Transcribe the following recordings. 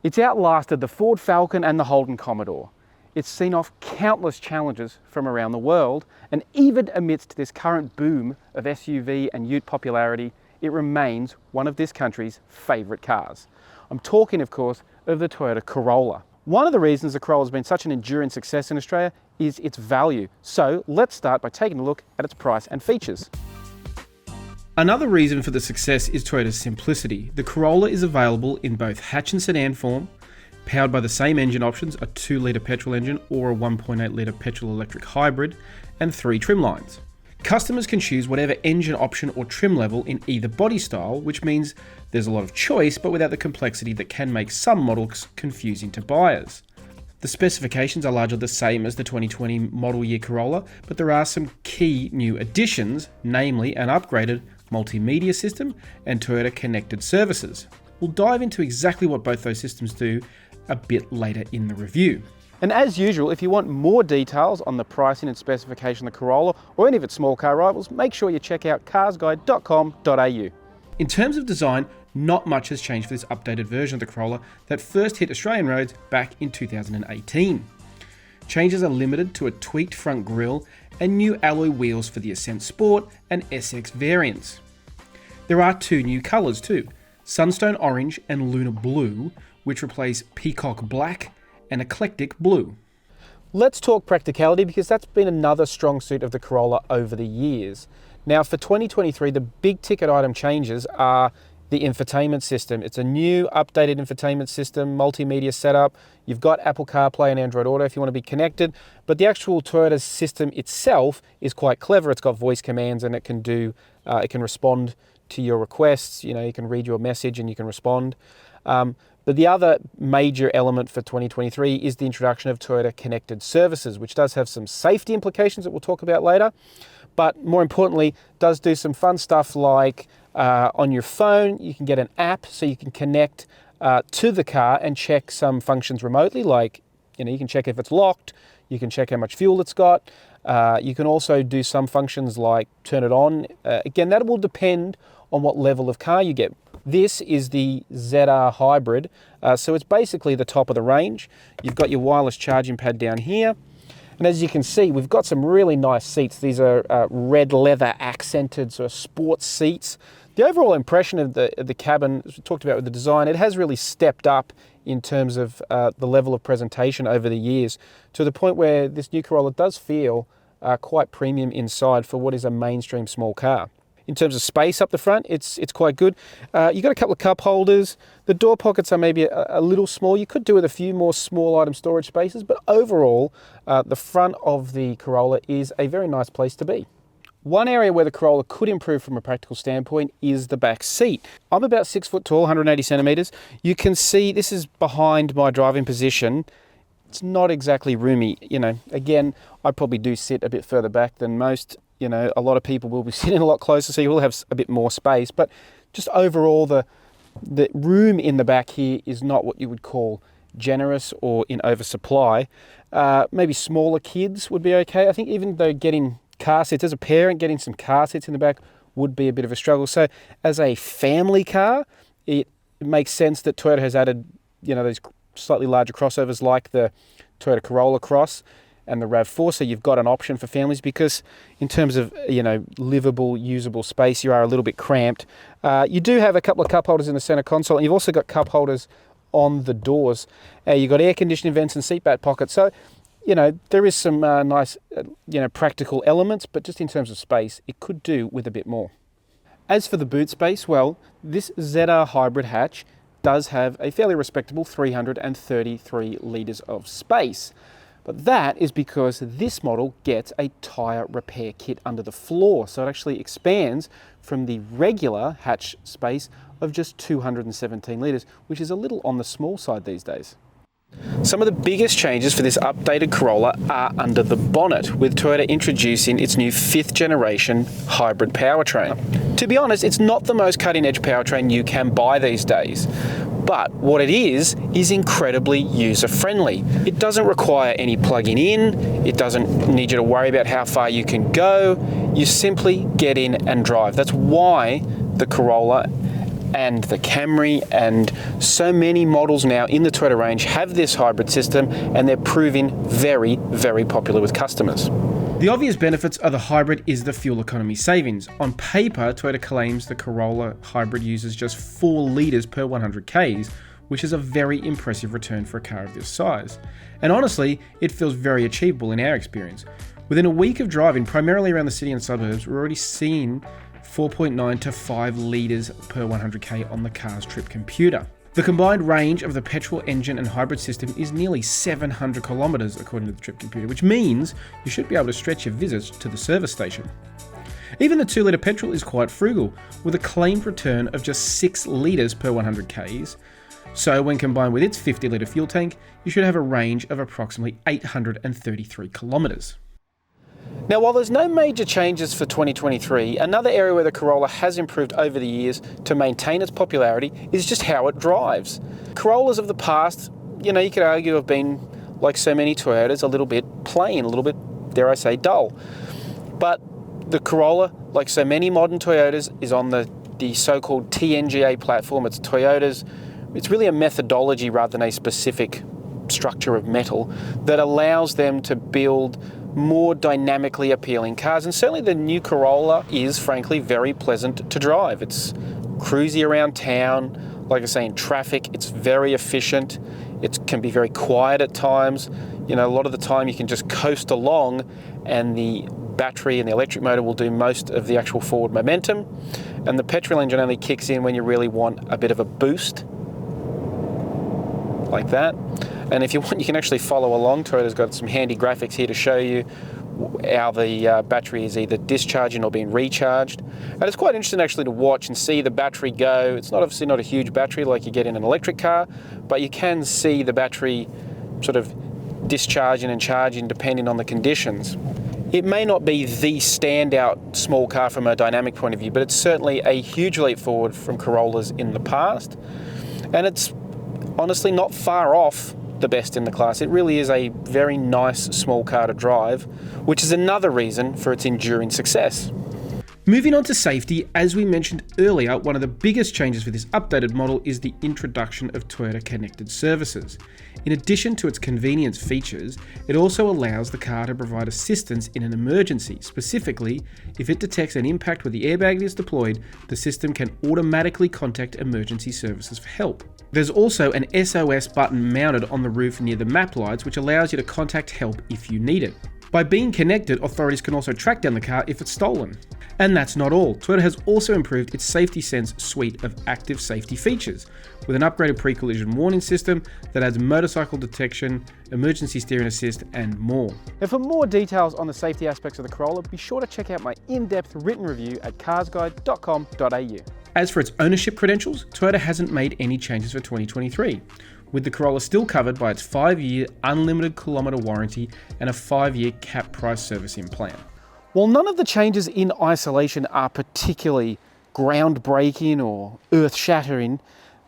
It's outlasted the Ford Falcon and the Holden Commodore. It's seen off countless challenges from around the world, and even amidst this current boom of SUV and ute popularity, it remains one of this country's favourite cars. I'm talking, of course, of the Toyota Corolla. One of the reasons the Corolla has been such an enduring success in Australia is its value. So let's start by taking a look at its price and features. Another reason for the success is Toyota's simplicity. The Corolla is available in both hatch and sedan form, powered by the same engine options, a 2-litre petrol engine or a 1.8-litre petrol-electric hybrid, and 3 trim lines. Customers can choose whatever engine option or trim level in either body style, which means there's a lot of choice, but without the complexity that can make some models confusing to buyers. The specifications are largely the same as the 2020 model year Corolla, but there are some key new additions, namely an upgraded multimedia system and Toyota Connected Services. We'll dive into exactly what both those systems do a bit later in the review. And as usual, if you want more details on the pricing and specification of the Corolla or any of its small car rivals, make sure you check out carsguide.com.au. In terms of design, not much has changed for this updated version of the Corolla that first hit Australian roads back in 2018. Changes are limited to a tweaked front grille and new alloy wheels for the Ascent Sport and SX variants. There are 2 new colours too, Sunstone Orange and Lunar Blue, which replace Peacock Black and Eclectic Blue. Let's talk practicality, because that's been another strong suit of the Corolla over the years. Now for 2023, the big ticket item changes are the infotainment system. It's a new updated infotainment system, multimedia setup. You've got Apple CarPlay and Android Auto if you want to be connected, but the actual Toyota system itself is quite clever. It's got voice commands and it can respond to your requests. You know, you can read your message and you can respond. But the other major element for 2023 is the introduction of Toyota Connected Services, which does have some safety implications that we'll talk about later. But more importantly, does do some fun stuff like on your phone, you can get an app so you can connect to the car and check some functions remotely, like, you know, you can check if it's locked, you can check how much fuel it's got. You can also do some functions like turn it on. Again, that will depend on what level of car you get. This is the ZR Hybrid, so it's basically the top of the range. You've got your wireless charging pad down here. And as you can see, we've got some really nice seats. These are red leather accented sort of sports seats. The overall impression of the cabin, as we talked about with the design, it has really stepped up in terms of the level of presentation over the years, to the point where this new Corolla does feel quite premium inside for what is a mainstream small car. In terms of space up the front, it's quite good. You've got a couple of cup holders. The door pockets are maybe a little small. You could do with a few more small item storage spaces, but overall, the front of the Corolla is a very nice place to be. One area where the Corolla could improve from a practical standpoint is the back seat. I'm about 6 foot tall, 180 centimeters. You can see this is behind my driving position. It's not exactly roomy. You know, again, I probably do sit a bit further back than most. You know, a lot of people will be sitting a lot closer, so you will have a bit more space. But just overall, the room in the back here is not what you would call generous or in oversupply. Maybe smaller kids would be okay. I think even though getting car seats, as a parent, getting some car seats in the back would be a bit of a struggle. So as a family car, it makes sense that Toyota has added, you know, those slightly larger crossovers like the Toyota Corolla Cross and the RAV4, so you've got an option for families, because in terms of, you know, livable, usable space, you are a little bit cramped. You do have a couple of cup holders in the center console, and you've also got cup holders on the doors. You've got air conditioning vents and seat back pockets, so, you know, there is some nice, you know, practical elements, but just in terms of space, it could do with a bit more. As for the boot space, well, this ZR Hybrid hatch does have a fairly respectable 333 litres of space. But that is because this model gets a tyre repair kit under the floor, so it actually expands from the regular hatch space of just 217 litres, which is a little on the small side these days. Some of the biggest changes for this updated Corolla are under the bonnet, with Toyota introducing its new 5th generation hybrid powertrain. To be honest, it's not the most cutting-edge powertrain you can buy these days. But what it is incredibly user-friendly. It doesn't require any plugging in, it doesn't need you to worry about how far you can go, you simply get in and drive. That's why the Corolla and the Camry, and so many models now in the Toyota range have this hybrid system, and they're proving very, very popular with customers. The obvious benefits of the hybrid is the fuel economy savings. On paper, Toyota claims the Corolla hybrid uses just 4 litres per 100 Ks, which is a very impressive return for a car of this size. And honestly, it feels very achievable in our experience. Within a week of driving, primarily around the city and suburbs, we're already seeing 4.9 to 5 litres per 100k on the car's trip computer. The combined range of the petrol engine and hybrid system is nearly 700 kilometres according to the trip computer, which means you should be able to stretch your visits to the service station. Even the 2-litre petrol is quite frugal, with a claimed return of just 6 litres per 100 Ks. So when combined with its 50-litre fuel tank, you should have a range of approximately 833 kilometres. Now, while there's no major changes for 2023, another area where the Corolla has improved over the years to maintain its popularity is just how it drives. Corollas of the past, you could argue have been, like so many Toyotas, a little bit plain, a little bit, dare I say, dull. But the Corolla, like so many modern Toyotas, is on the so-called TNGA platform. It's really a methodology rather than a specific structure of metal that allows them to build more dynamically appealing cars. And certainly the new Corolla is, frankly, very pleasant to drive. It's cruisy around town. Like I say, in traffic, it's very efficient. It can be very quiet at times. A lot of the time you can just coast along and the battery and the electric motor will do most of the actual forward momentum. And the petrol engine only kicks in when you really want a bit of a boost, like that. And if you want, you can actually follow along. Toyota's got some handy graphics here to show you how the battery is either discharging or being recharged. And it's quite interesting actually to watch and see the battery go. It's obviously not a huge battery like you get in an electric car, but you can see the battery sort of discharging and charging depending on the conditions. It may not be the standout small car from a dynamic point of view, but it's certainly a huge leap forward from Corollas in the past. And it's honestly not far off the best in the class. It really is a very nice small car to drive, which is another reason for its enduring success. Moving on to safety, as we mentioned earlier, one of the biggest changes for this updated model is the introduction of Toyota Connected Services. In addition to its convenience features, it also allows the car to provide assistance in an emergency. Specifically, if it detects an impact where the airbag is deployed, the system can automatically contact emergency services for help. There's also an SOS button mounted on the roof near the map lights, which allows you to contact help if you need it. By being connected, authorities can also track down the car if it's stolen. And that's not all. Toyota has also improved its Safety Sense suite of active safety features, with an upgraded pre-collision warning system that adds motorcycle detection, emergency steering assist, and more. Now, for more details on the safety aspects of the Corolla, be sure to check out my in-depth written review at carsguide.com.au. As for its ownership credentials, Toyota hasn't made any changes for 2023, with the Corolla still covered by its 5-year unlimited kilometre warranty and a 5-year cap price servicing plan. While none of the changes in isolation are particularly groundbreaking or earth-shattering,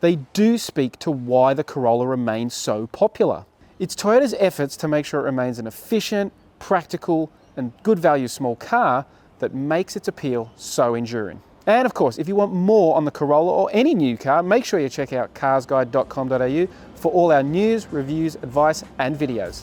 they do speak to why the Corolla remains so popular. It's Toyota's efforts to make sure it remains an efficient, practical, and good value small car that makes its appeal so enduring. And of course, if you want more on the Corolla or any new car, make sure you check out carsguide.com.au for all our news, reviews, advice, and videos.